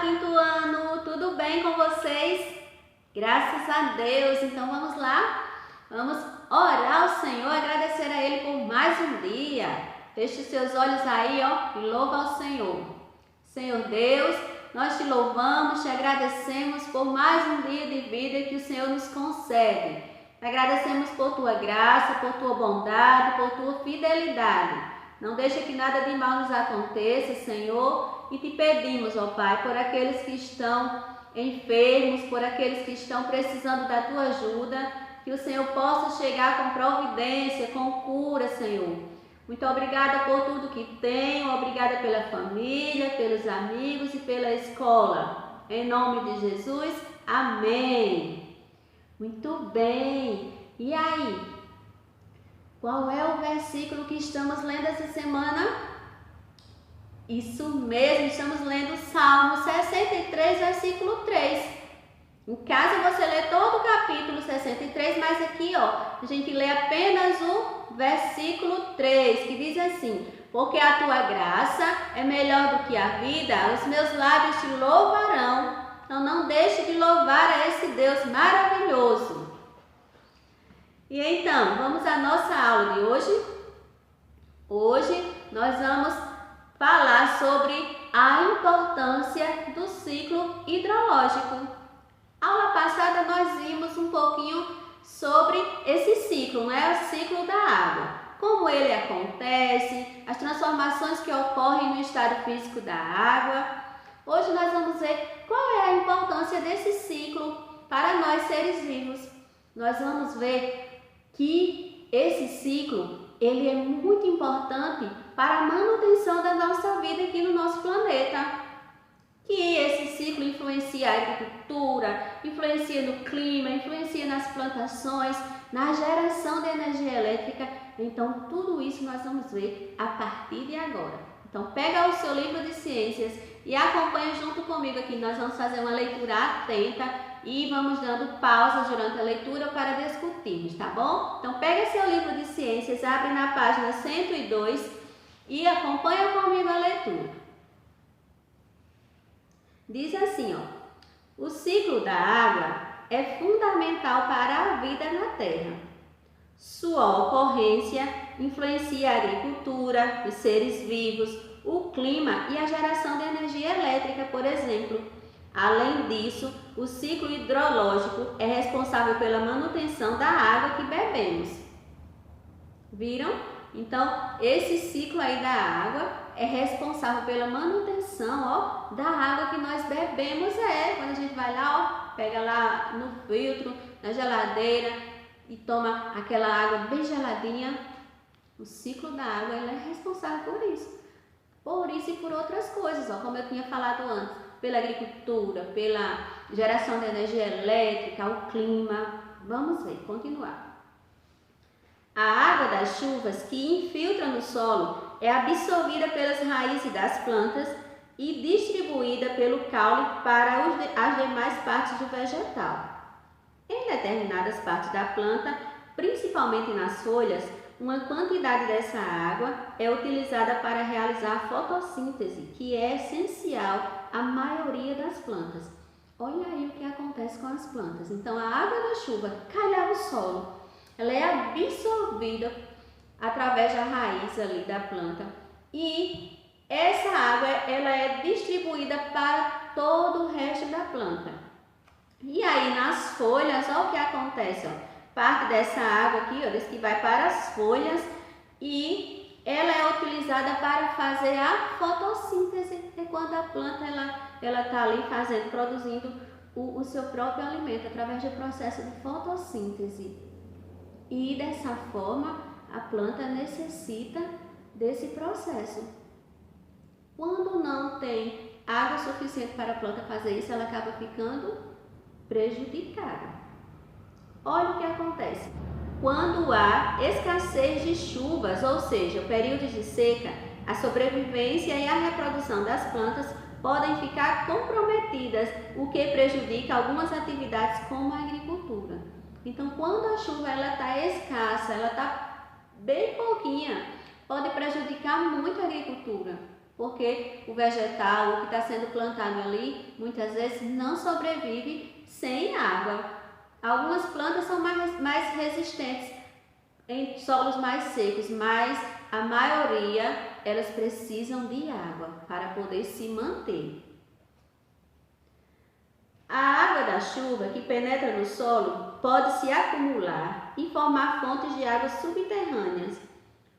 quinto ano, tudo bem com vocês? Graças a Deus. Então vamos lá? Vamos orar ao Senhor, agradecer a Ele por mais um dia. Feche seus olhos aí, ó, e louva ao Senhor. Senhor Deus, nós te louvamos, te agradecemos por mais um dia de vida que o Senhor nos concede. Agradecemos por tua graça, por tua bondade, por tua fidelidade. Não deixa que nada de mal nos aconteça, Senhor, e te pedimos, ó Pai, por aqueles que estão enfermos, por aqueles que estão precisando da tua ajuda, que o Senhor possa chegar com providência, com cura, Senhor. Muito obrigada por tudo que tenho, obrigada pela família, pelos amigos e pela escola. Em nome de Jesus, amém. Muito bem. E aí? Qual é o versículo que estamos lendo essa semana? Isso mesmo, estamos lendo Salmo 63, versículo 3. Em casa você lê todo o capítulo 63, mas aqui, ó, a gente lê apenas o versículo 3, que diz assim: porque a tua graça é melhor do que a vida, os meus lábios te louvarão. Então não deixe de louvar a esse Deus maravilhoso. E então, vamos à nossa aula de hoje? Hoje nós vamos falar sobre a importância do ciclo hidrológico. Aula passada nós vimos um pouquinho sobre esse ciclo, né? O ciclo da água. Como ele acontece, as transformações que ocorrem no estado físico da água. Hoje nós vamos ver qual é a importância desse ciclo para nós seres vivos. Nós vamos ver que esse ciclo ele é muito importante para a manutenção da nossa vida aqui no nosso planeta. Que esse ciclo influencia a agricultura, influencia no clima, influencia nas plantações, na geração de energia elétrica. Então, tudo isso nós vamos ver a partir de agora. Então, pega o seu livro de ciências e acompanha junto comigo aqui. Nós vamos fazer uma leitura atenta e vamos dando pausas durante a leitura para discutirmos, tá bom? Então, pega seu livro de ciências, abre na página 102 e acompanha comigo a leitura. Diz assim, ó: o ciclo da água é fundamental para a vida na Terra. Sua ocorrência influencia a agricultura, os seres vivos, o clima e a geração de energia elétrica, por exemplo. Além disso, o ciclo hidrológico é responsável pela manutenção da água que bebemos. Viram? Então, esse ciclo aí da água é responsável pela manutenção, ó, da água que nós bebemos. Quando a gente vai lá, ó, pega lá no filtro, na geladeira e toma aquela água bem geladinha. O ciclo da água ele é responsável por isso. Por isso e por outras coisas, ó, como eu tinha falado antes. Pela agricultura, pela geração de energia elétrica, o clima. Vamos ver, continuar. A água das chuvas que infiltra no solo é absorvida pelas raízes das plantas e distribuída pelo caule para as demais partes do vegetal. Em determinadas partes da planta, principalmente nas folhas, uma quantidade dessa água é utilizada para realizar a fotossíntese, que é essencial à maioria das plantas. Olha aí o que acontece com as plantas. Então, a água da chuva cai lá no solo, ela é absorvida através da raiz ali da planta e essa água ela é distribuída para todo o resto da planta. E aí, nas folhas, olha o que acontece, ó. Parte dessa água aqui, ó, diz que vai para as folhas e ela é utilizada para fazer a fotossíntese, é quando a planta ela está ali produzindo o seu próprio alimento através do processo de fotossíntese. E dessa forma a planta necessita desse processo. Quando não tem água suficiente para a planta fazer isso, ela acaba ficando prejudicada. Olha o que acontece. Quando há escassez de chuvas, ou seja, períodos de seca, a sobrevivência e a reprodução das plantas podem ficar comprometidas, o que prejudica algumas atividades como a agricultura. Então, quando a chuva está escassa, ela está bem pouquinha, pode prejudicar muito a agricultura. porque o vegetal, o que está sendo plantado ali, muitas vezes não sobrevive sem água. Algumas plantas são mais resistentes em solos mais secos, mas a maioria elas precisam de água para poder se manter. A água da chuva que penetra no solo pode se acumular e formar fontes de águas subterrâneas.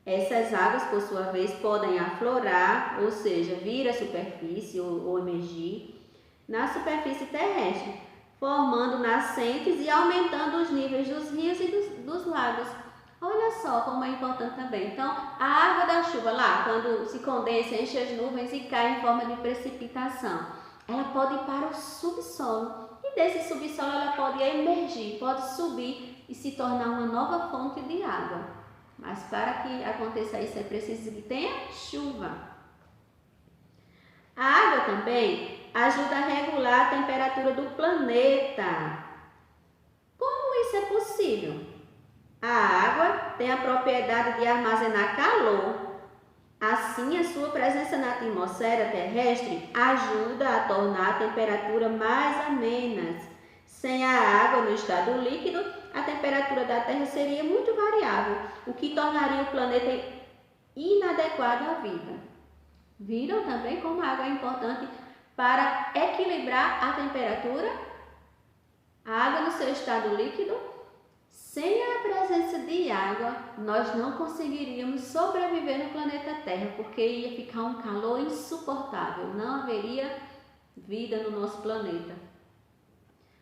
Essas águas, por sua vez, podem aflorar, ou seja, vir à superfície ou emergir na superfície terrestre, formando nascentes e aumentando os níveis dos rios e dos lagos. Olha só como é importante também. Então, a água da chuva lá, quando se condensa, enche as nuvens e cai em forma de precipitação, ela pode ir para o subsolo. E desse subsolo ela pode emergir, pode subir e se tornar uma nova fonte de água. Mas para que aconteça isso é preciso que tenha chuva. A água também ajuda a regular a temperatura do planeta. Como isso é possível? A água tem a propriedade de armazenar calor. Assim, a sua presença na atmosfera terrestre ajuda a tornar a temperatura mais amena. Sem a água no estado líquido, a temperatura da Terra seria muito variável, o que tornaria o planeta inadequado à vida. Viram também como a água é importante para equilibrar a temperatura? A água no seu estado líquido, sem a presença de água, nós não conseguiríamos sobreviver no planeta Terra, porque ia ficar um calor insuportável, não haveria vida no nosso planeta.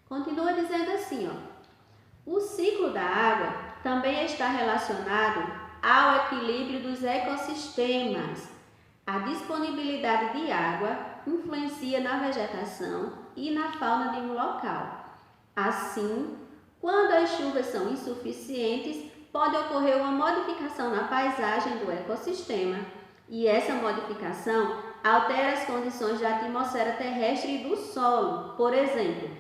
Continua dizendo assim, o ciclo da água também está relacionado ao equilíbrio dos ecossistemas. A disponibilidade de água influencia na vegetação e na fauna de um local. Assim, quando as chuvas são insuficientes, pode ocorrer uma modificação na paisagem do ecossistema. E essa modificação altera as condições da atmosfera terrestre e do solo, por exemplo,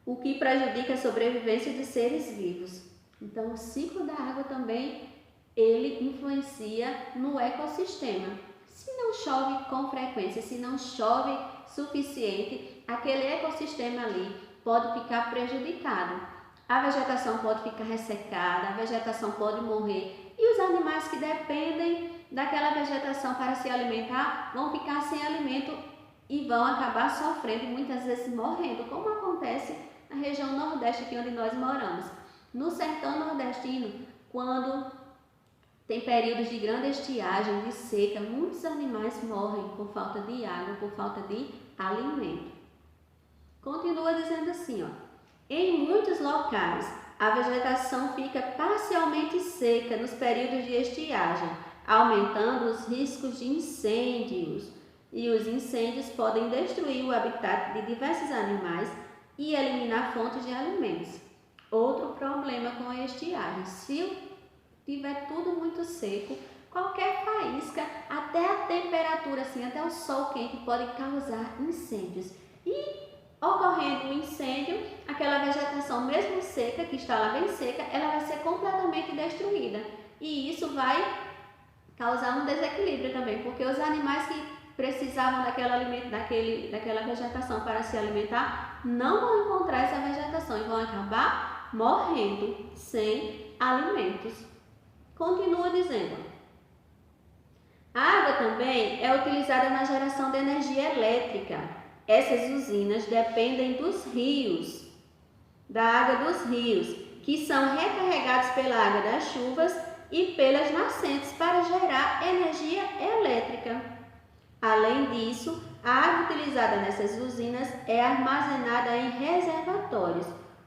o que prejudica a sobrevivência de seres vivos. Então, o ciclo da água também, ele influencia no ecossistema. Se não chove com frequência, se não chove suficiente, aquele ecossistema ali pode ficar prejudicado. A vegetação pode ficar ressecada, a vegetação pode morrer e os animais que dependem daquela vegetação para se alimentar vão ficar sem alimento e vão acabar sofrendo e muitas vezes morrendo, como acontece na região nordeste aqui onde nós moramos. No sertão nordestino, quando tem períodos de grande estiagem, de seca, muitos animais morrem por falta de água, por falta de alimento. Continua dizendo assim, em muitos locais, a vegetação fica parcialmente seca nos períodos de estiagem, aumentando os riscos de incêndios. E os incêndios podem destruir o habitat de diversos animais e eliminar fontes de alimentos. Outro problema com a estiagem, se tiver tudo muito seco, qualquer faísca, até a temperatura, assim, até o sol quente pode causar incêndios. E ocorrendo um incêndio, aquela vegetação mesmo seca, que está lá bem seca, ela vai ser completamente destruída. E isso vai causar um desequilíbrio também, porque os animais que precisavam daquele alimento, daquela vegetação para se alimentar, não vão encontrar essa vegetação e vão acabar morrendo sem alimentos. Continua dizendo, a água também é utilizada na geração de energia elétrica. Essas usinas dependem dos rios, da água dos rios, que são recarregados pela água das chuvas e pelas nascentes para gerar energia elétrica. Além disso, a água utilizada nessas usinas é armazenada em reservatórios.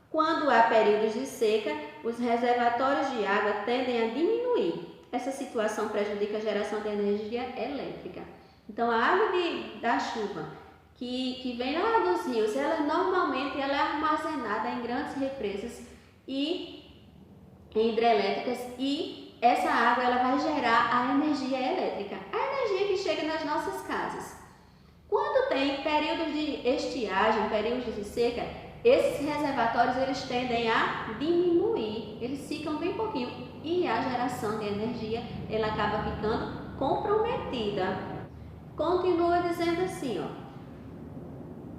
Quando há períodos de seca, os reservatórios de água tendem a diminuir. Essa situação prejudica a geração de energia elétrica. Então, a água da chuva que vem lá dos rios, normalmente ela é armazenada em grandes represas e em hidrelétricas e essa água ela vai gerar a energia elétrica, a energia que chega nas nossas casas. Quando tem períodos de estiagem, períodos de seca, esses reservatórios eles tendem a diminuir, eles ficam bem pouquinho e a geração de energia ela acaba ficando comprometida. continua dizendo assim, ó.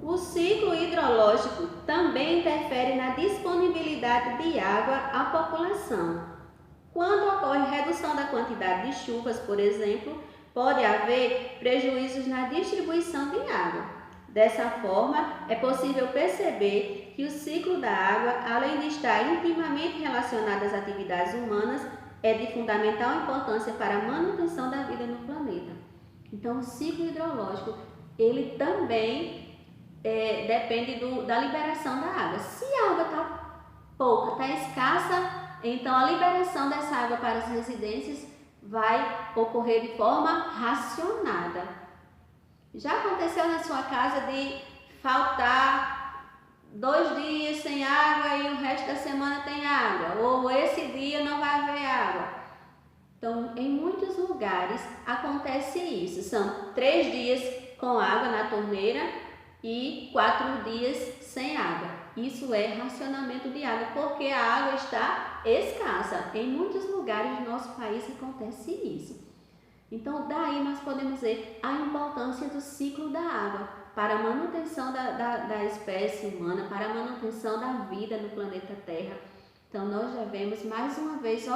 O ciclo hidrológico também interfere na disponibilidade de água à população. Quando ocorre redução da quantidade de chuvas, por exemplo, pode haver prejuízos na distribuição de água. Dessa forma, é possível perceber que o ciclo da água, além de estar intimamente relacionado às atividades humanas, é de fundamental importância para a manutenção da vida no planeta. Então, o ciclo hidrológico, ele também depende da liberação da água. Se a água está pouca, está escassa, então a liberação dessa água para as residências vai ocorrer de forma racionada. Já aconteceu na sua casa de faltar 2 dias sem água e o resto da semana tem água? Ou esse dia não vai haver água? Então, em muitos lugares acontece isso. São 3 dias com água na torneira e 4 dias sem água. Isso é racionamento de água, porque a água está escassa. Em muitos lugares do nosso país acontece isso. Então, daí nós podemos ver a importância do ciclo da água para a manutenção da espécie humana, para a manutenção da vida no planeta Terra. Então, nós já vemos mais uma vez,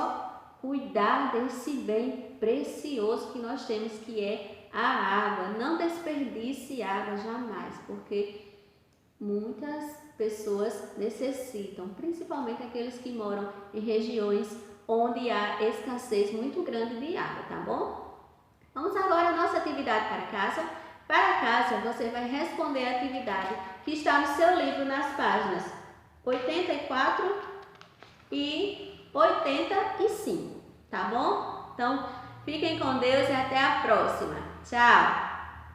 cuidar desse bem precioso que nós temos, que é a água. Não desperdice água jamais, porque muitas pessoas necessitam, principalmente aqueles que moram em regiões onde há escassez muito grande de água, tá bom? Vamos agora à nossa atividade para casa. Para casa, você vai responder a atividade que está no seu livro nas páginas 84 e 85, tá bom? Então, fiquem com Deus e até a próxima. Tchau!